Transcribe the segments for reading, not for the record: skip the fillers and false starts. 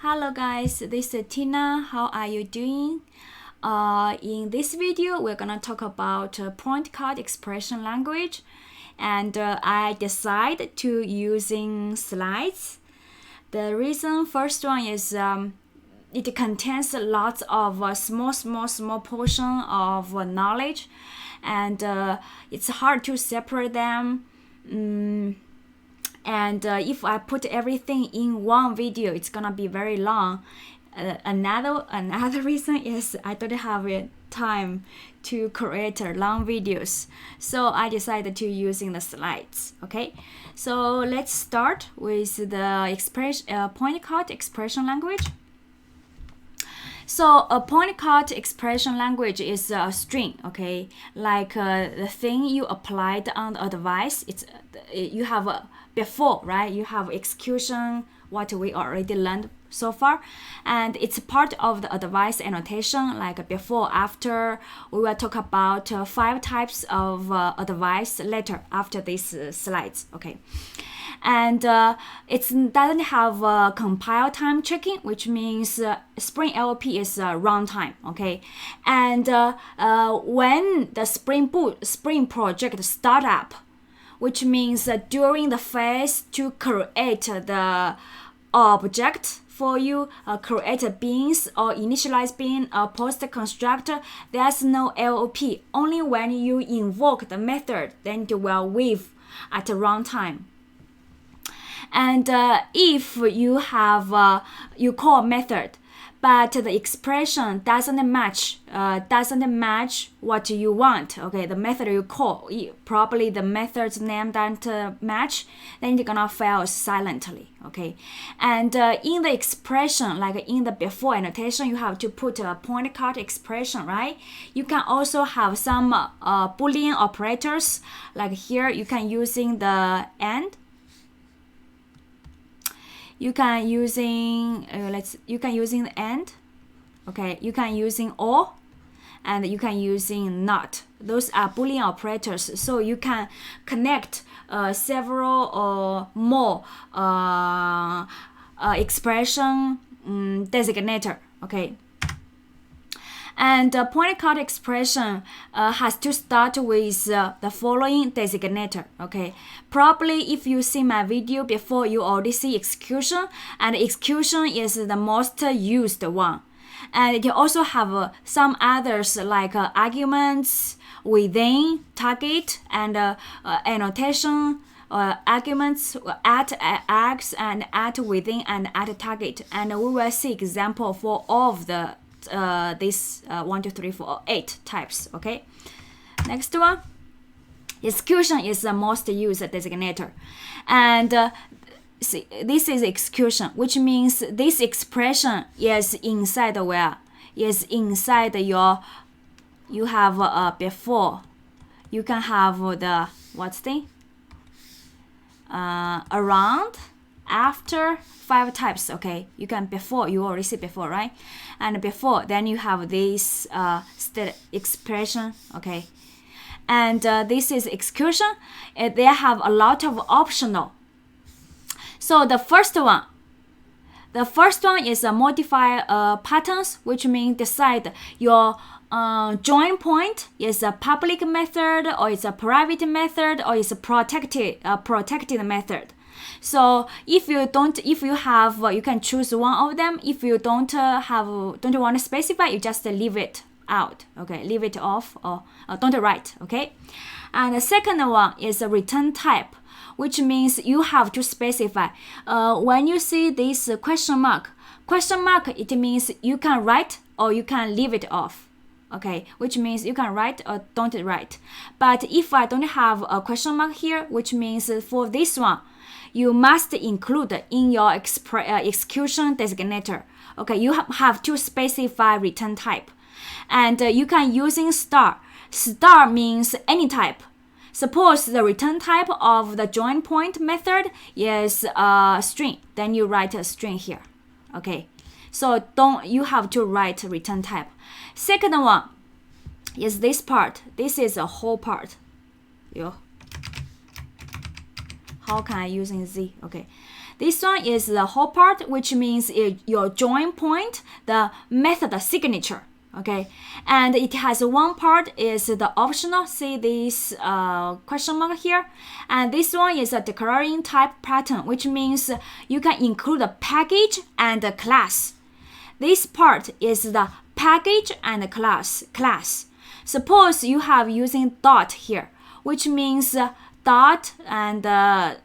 Hello guys, this is Tina. How are you doing? In this video, we're gonna talk about PointCut expression language, and I decided to using slides. The reason first one is it contains lots of small portion of knowledge, and it's hard to separate them. And if I put everything in one video, it's gonna be very long. Another reason is I don't have time to create long videos, so I decided to using the slides. Okay, so let's start with the PointCut expression language. So a PointCut expression language is a string, okay? Like the thing you applied on a device, you have before, right? You have execution, what we already learned so far, and it's part of the device annotation, like before, after. We will talk about 5 types of device later after these slides, okay? And it doesn't have compile time checking, which means Spring LP is runtime, okay? And when the Spring project start up, which means during the phase to create the object for you, create a beans or initialize bean or post constructor, there's no LOP. Only when you invoke the method, then it will wave at runtime. And if you have you call a method, but the expression doesn't match what you want, okay, the method you call, probably the method's name doesn't match, then you're gonna fail silently, okay? And in the expression, like in the before annotation, you have to put a PointCut expression, right? You can also have some Boolean operators, like here you can using the AND. You can using the AND, okay. You can using OR, and you can using NOT. Those are Boolean operators, so you can connect several or more expression designator, okay. And the PointCut expression has to start with the following designator, okay? Probably if you see my video before, you already see execution, and execution is the most used one. And it can also have some others like arguments within target and annotation, arguments at args and at within and at target. And we will see example for all of the this 1, 2, 3, 4, 8 types, okay. Next one, execution is the most used designator, and see, this is execution, which means this expression is inside where is inside your, you have before, you can have the what's thing around, after, 5 types, okay. You can before, you already see before, right? And before, then you have this state expression, okay. And this is execution. They have a lot of optional. So the first one is a modify patterns, which means decide your join point is a public method, or it's a private method, or it's a protected method. So if you have, you can choose one of them. If you don't want to specify, you just leave it out, okay, leave it off, or don't write, okay. And the second one is a return type, which means you have to specify. When you see this question mark, it means you can write or you can leave it off, okay, which means you can write or don't write. But if I don't have a question mark here, which means for this one, you must include in your execution designator, okay. You have to specify return type, and you can using star. Star means any type. Suppose the return type of the join point method is string, then you write a string here, okay. So you have to write return type. Second one is this part. This is a whole part. How can I using Z? Okay. This one is the whole part, which means your join point, the method signature. Okay, and it has one part is the optional. See this question mark here, and this one is a declaring type pattern, which means you can include a package and a class. This part is the package and class. Suppose you have using dot here, which means dot and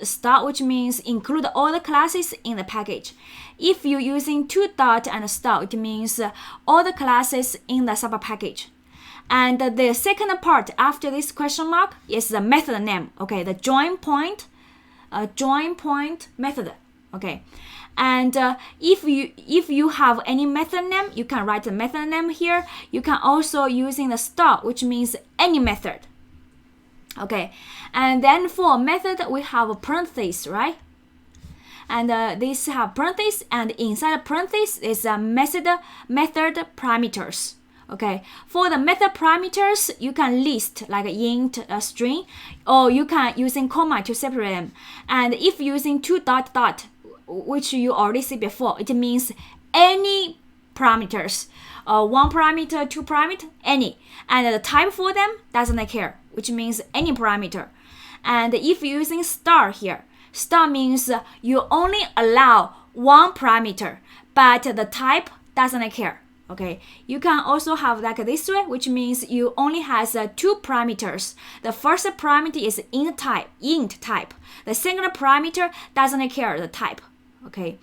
star, which means include all the classes in the package. If you're using two dot and star, it means all the classes in the sub package. And the second part after this question mark is the method name. Okay, the join point method. Okay, and if you have any method name, you can write the method name here. You can also using the star, which means any method. Okay, and then for method we have a parenthesis, right? And these have parentheses, and inside the parentheses is a method parameters. Okay, for the method parameters, you can list like int, a string, or you can using comma to separate them. And if using two dot dot, which you already see before, it means any parameters, one parameter, two parameter, any, and the type for them doesn't care, which means any parameter. And if you're using star here, star means you only allow one parameter, but the type doesn't care. Okay, you can also have like this way, which means you only has two parameters. The first parameter is int type. The second parameter doesn't care the type. Okay,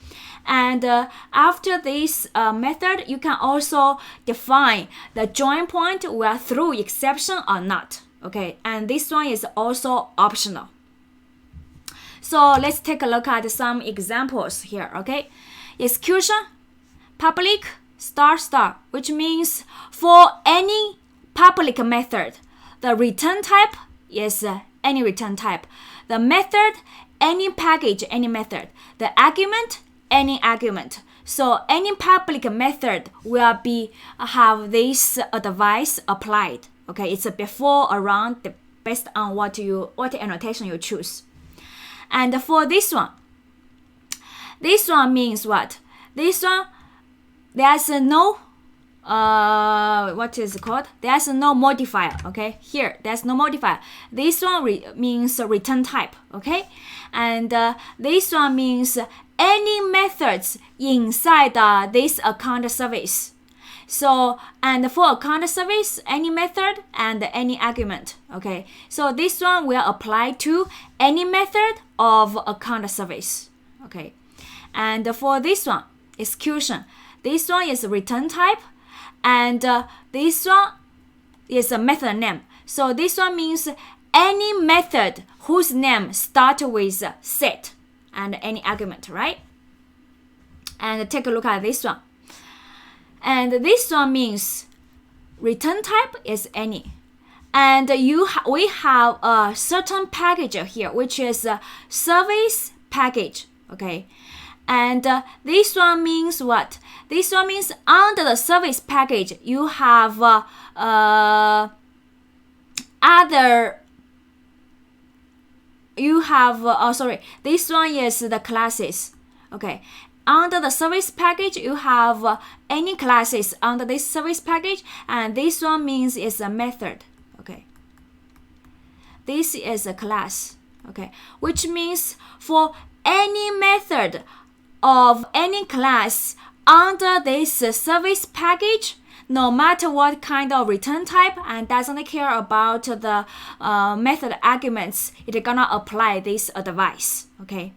and after this method, you can also define the join point will throw exception or not. Okay, and this one is also optional. So let's take a look at some examples here. Okay, execution public star star, which means for any public method, the return type is any return type. The method, any package, any method. The argument, any argument. So any public method will have this advice applied. Okay, it's a before, around, based on what annotation you choose. And for this one means what? This one, there's no what is it called? There's no modifier. Okay, here there's no modifier. This one means return type. Okay, and this one means any methods inside this account service. So, and for account service, any method and any argument. Okay, so this one will apply to any method of account service. Okay, and for this one, execution, this one is return type, and this one is a method name. So this one means any method whose name starts with set and any argument, right? And take a look at this one. And this one means return type is any. And we have a certain package here, which is a service package. Okay. And this one means what? This one means under the service package, you have this one is the classes. Okay. Under the service package, you have any classes under this service package, and this one means it's a method. Okay. This is a class. Okay. Which means for any method of any class under this service package, no matter what kind of return type, and doesn't care about the method arguments, it's gonna apply this advice. Okay.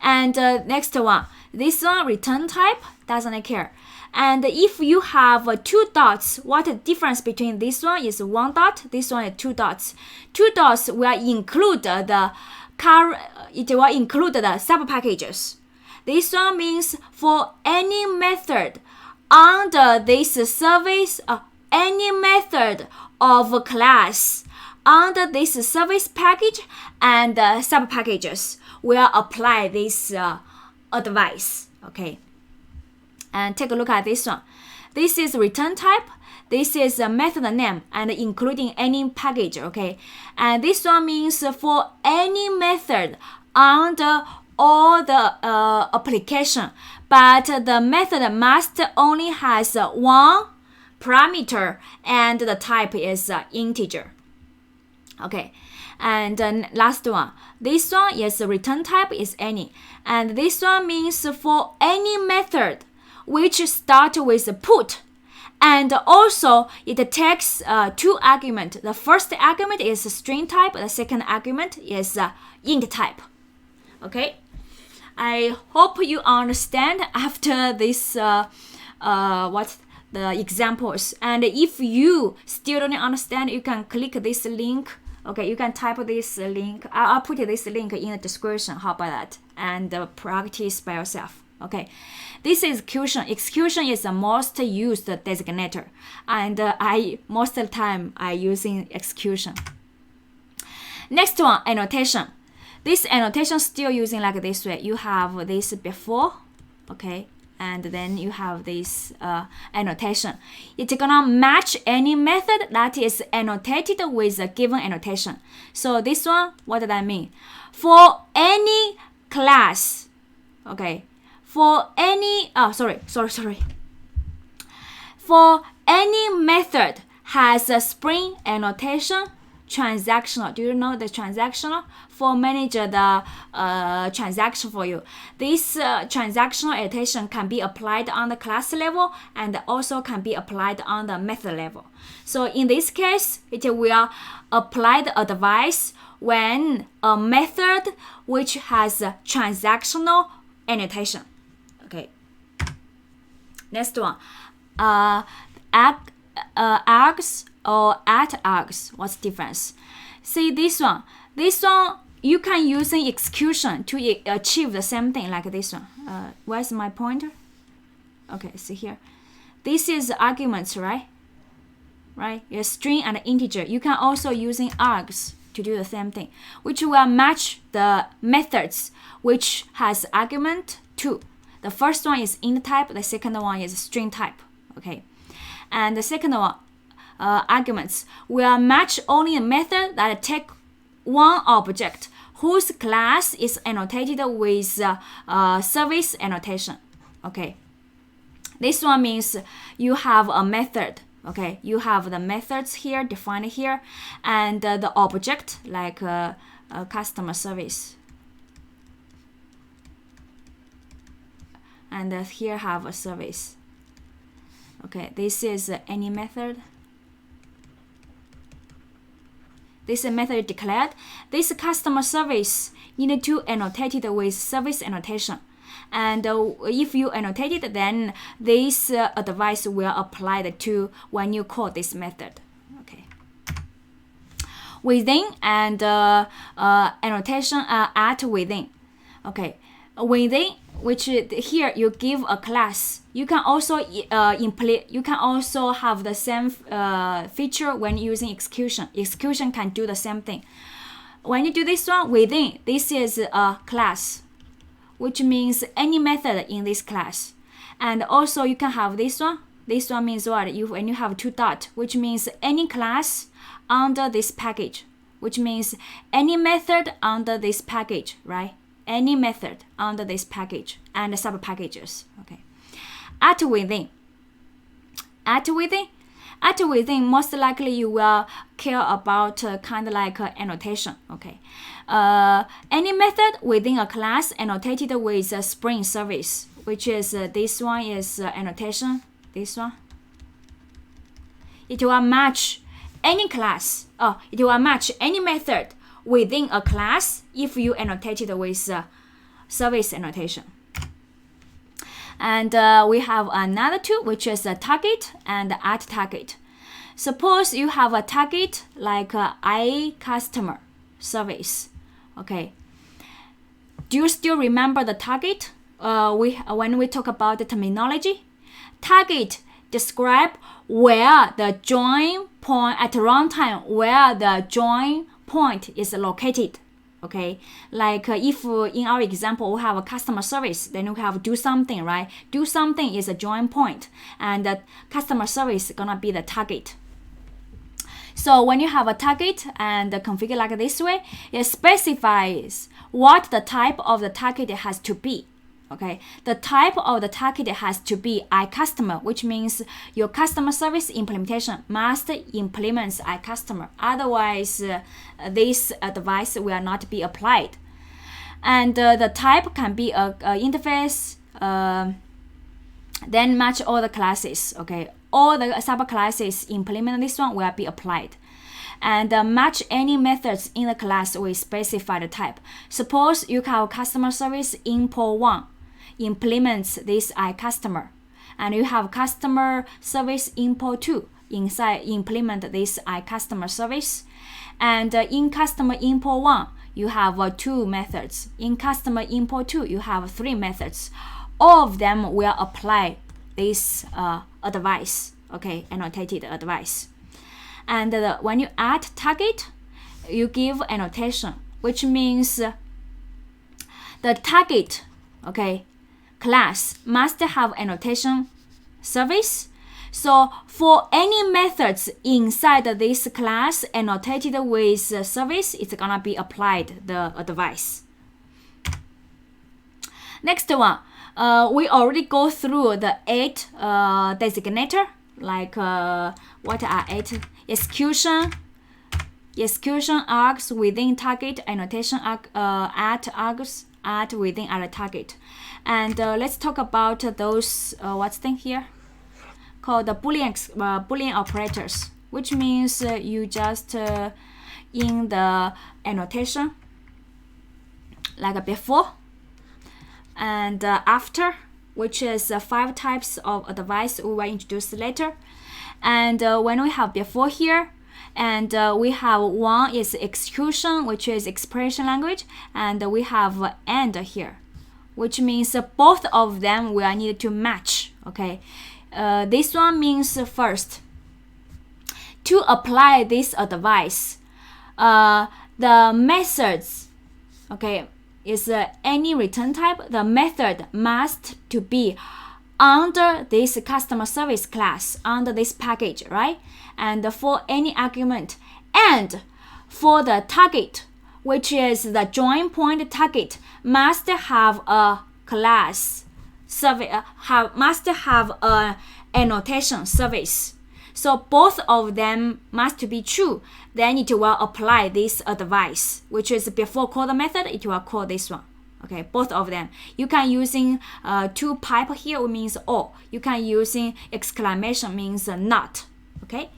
And next one, this one return type doesn't care. And if you have two dots, what the difference between this one is one dot, this one is two dots. Two dots will include the sub packages. This one means for any method under this service, any method of a class under this service package and sub packages will apply this advice. Okay, and take a look at this one. This is return type. This is a method name and including any package. Okay, and this one means for any method under all the application, but the method must only has one parameter and the type is integer. Okay, and last one, this one is return type is any, and this one means for any method which start with put, and also it takes two arguments. The first argument is string type, the second argument is int type. Okay, I hope you understand after this the examples, and if you still don't understand, you can click this link. Okay, you can type this link. I'll put this link in the description. How about that? And practice by yourself. Okay, this is execution. Execution is the most used designator, and most of the time I using execution. Next one, annotation. This annotation still using like this way. You have this before, okay, and then you have this annotation. It's gonna match any method that is annotated with a given annotation. So this one, what did I mean? For any class, okay, for any, for any method has a spring annotation, transactional. Do you know the transactional? For manage the transaction for you. This transactional annotation can be applied on the class level and also can be applied on the method level. So in this case, it will apply the advice when a method which has a transactional annotation. Okay. Next one, args or at args. What's the difference? See this one. This one you can use an execution to achieve the same thing like this one. Where's my pointer? Okay, see here. This is arguments, right? Right? Your string and integer. You can also using args to do the same thing, which will match the methods which has argument 2. The first one is int type. The second one is string type. Okay, and the second one, arguments will match only a method that take one object whose class is annotated with service annotation. Okay, this one means you have a method. Okay, you have the methods here defined here, and the object like customer service, and here have a service. Okay, this is any method. This method declared. This customer service need to annotate it with service annotation. And if you annotate it, then this advice will apply to when you call this method. Okay. Within and annotation at within. Okay. Within, which here you give a class. You can also you can also have the same feature when using execution. Execution can do the same thing. When you do this one, within, this is a class, which means any method in this class. And also you can have this one. This one means what? When you have 2 dots, which means any class under this package, which means any method under this package, right? Any method under this package and sub packages. Okay. At within. At within, most likely you will care about kind of like annotation. Okay. Any method within a class annotated with a spring service, which is this one is annotation. This one. It will match any class. It will match any method within a class if you annotate it with service annotation. And we have another two, which is a target and at target. Suppose you have a target like iCustomer service. Okay. Do you still remember the target? When we talk about the terminology, target describe where the join point at runtime, where the join point is located. Okay, like if in our example we have a customer service, then we have do something, right? Do something is a join point, and the customer service is gonna be the target. So when you have a target and configure like this way, it specifies what the type of the target has to be. Okay, the type of the target has to be iCustomer, which means your customer service implementation must implement iCustomer. Otherwise, this advice will not be applied. And the type can be a interface, then match all the classes. Okay, all the subclasses implement this one will be applied. And match any methods in the class with specified type. Suppose you have customer service import 1 implements this iCustomer, and you have customer service import 2 inside implement this iCustomer service, and in customer import 1 you have 2 methods. In customer import 2 you have 3 methods. All of them will apply this advice, okay, annotated advice. And when you add target, you give annotation, which means the target, okay, class must have annotation service. So for any methods inside this class annotated with service, it's gonna be applied the advice. Next one, we already go through the 8 designator, like what are 8? Execution, args within target, annotation at args, at within other target. And let's talk about those what's thing here called the Boolean operators, which means you just in the annotation like before and after, which is 5 types of advice we will introduce later. And when we have before here, and we have one is execution, which is expression language, and we have and here, which means both of them will need to match. Okay, this one means first to apply this advice, the methods, okay, is any return type. The method must to be under this customer service class, under this package, right? And for any argument, and for the target, which is the join point target, must have a class service, must have a annotation service. So both of them must be true. Then it will apply this advice, which is before call the method, it will call this one. Okay, both of them. You can using 2 pipe here, it means or. You can using exclamation means not. Okay.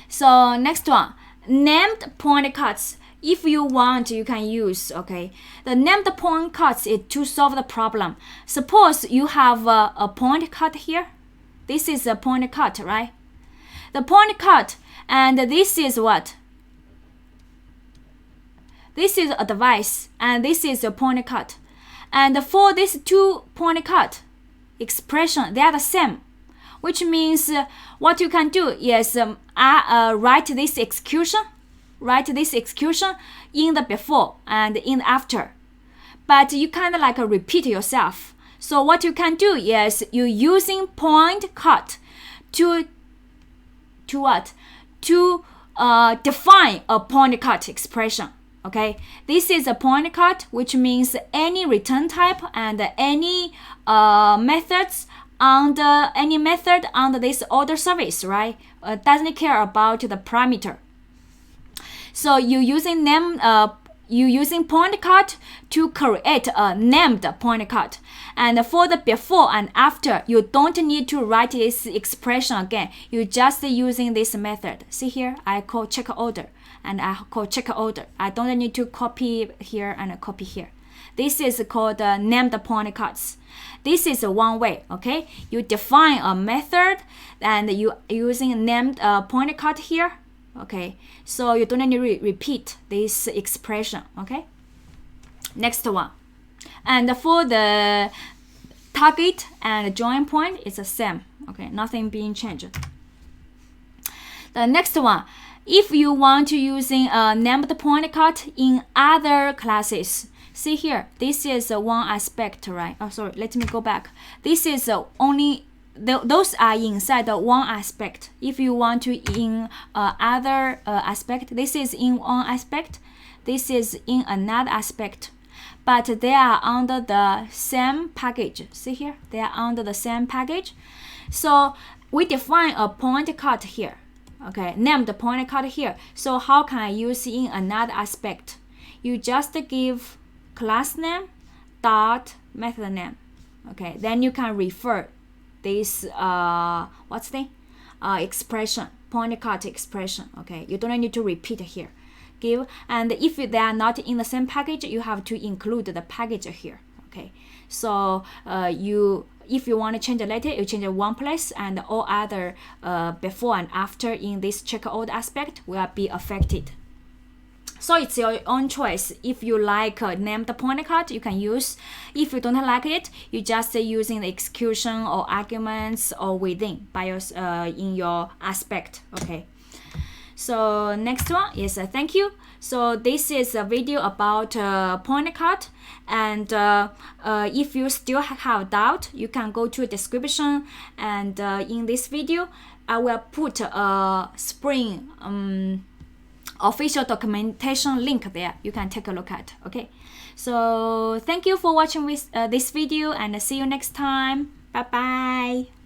So next one, named Pointcuts. If you want, you can use, okay. The named Pointcuts is to solve the problem. Suppose you have a Pointcut here. This is a Pointcut, right? The Pointcut, and this is what? This is a device, and this is a Pointcut. And for these 2 Pointcut expression, they are the same, which means what you can do is write this execution in the before and in the after. But you kind of like repeat yourself. So what you can do is you using PointCut to what? To define a PointCut expression. Okay, this is a PointCut, which means any return type and any methods under any method under this order service, right? Doesn't care about the parameter. So you using PointCut to create a named PointCut. And for the before and after, you don't need to write this expression again. You just using this method. See here, I call check order. And I call check order. I don't need to copy here and copy here. This is called named Pointcuts. This is one way, okay? You define a method and you using named Pointcut here, okay? So you don't need to repeat this expression, okay? Next one. And for the target and join point, it's the same, okay? Nothing being changed. The next one. If you want to using a named Pointcut in other classes, see here, this is one aspect, right? Oh, sorry, let me go back. This is only those are inside the one aspect. If you want to in other aspect, this is in one aspect, this is in another aspect, but they are under the same package. See here, they are under the same package. So we define a PointCut here, okay, name the PointCut here. So how can I use in another aspect? You just give class name dot method name, okay, then you can refer this what's the expression, PointCut expression, okay, you don't need to repeat here. Give, and if they are not in the same package, you have to include the package here, okay. So if you want to change the later, you change it one place, and all other before and after in this check out aspect will be affected. So it's your own choice. If you like name the PointCut, you can use. If you don't like it, you just using the execution or arguments or within by your in your aspect, okay. So next one is thank you. So this is a video about PointCut, and if you still have doubt, you can go to description, and in this video I will put a Spring official documentation link there. You can take a look at, okay. So thank you for watching this video, and see you next time. Bye bye.